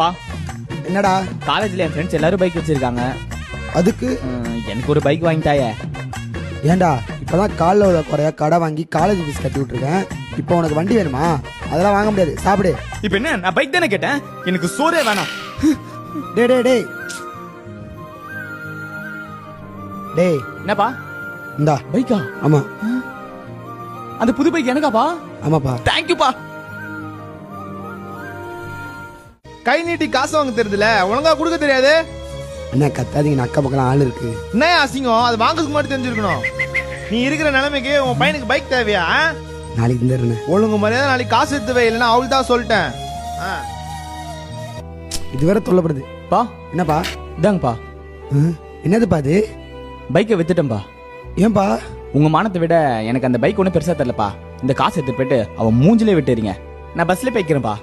பா என்னடா? காலேஜ்ல என் ஃப்ரெண்ட்ஸ் எல்லாரும் பைக் வச்சிருக்காங்க. அதுக்கு எனக்கு ஒரு பைக் வாங்கிட்டாயே. ஏன்டா இப்பதான் காலில் உள்ள குறையா கடை வாங்கி காலேஜ் ஃபீஸ் கட்டி விட்டுருக்கேன். இப்போ உனக்கு வண்டி வேணுமா? அதெல்லாம் வாங்க முடியாது, சாப்பிடு. இப்ப என்ன, நான் பைக் தானே கேட்டேன், எனக்கு சோறே வேணாம். டே டே டே டேய், என்னப்பா இந்தா பைக்கா? ஆமா. அந்த புது பைக் எனக்காப்பா? ஆமாப்பா. தேங்க்யூப்பா. கை நீட்டி காசு வாங்க தெரியுதுல, ஒழுங்கா கொடுக்க தெரியாது. என்ன கத்தாதீங்க, அக்கா பக்கம் ஆள் இருக்கு. என்ன அசிங்கம், அது வாங்குறதுக்கு மட்டும் தெரிஞ்சிருக்கணும். நீ இருக்கிற நிலைமைக்கு உன் பையனுக்கு பைக் தேவையா? நாளைக்கு தந்துடுறேன். ஒழுங்கு மரியாதை நாளைக்கு காசு எடுத்து வை, இல்லைன்னா அவள் தான் சொல்லிட்டேன். இது வேற சொல்லப்படுது. பா என்னப்பா? இதாங்கப்பா. என்னதுப்பா அது? பைக்கை வித்துட்டேன்பா. ஏன்பா? உங்க மானத்தை விட எனக்கு அந்த பைக் ஒன்றும் பெருசா தெரியலப்பா. இந்த காசு எடுத்து போயிட்டு அவன் மூஞ்சிலே விட்டுறீங்க. நான் பஸ்ல போய்க்கிறேன்ப்பா.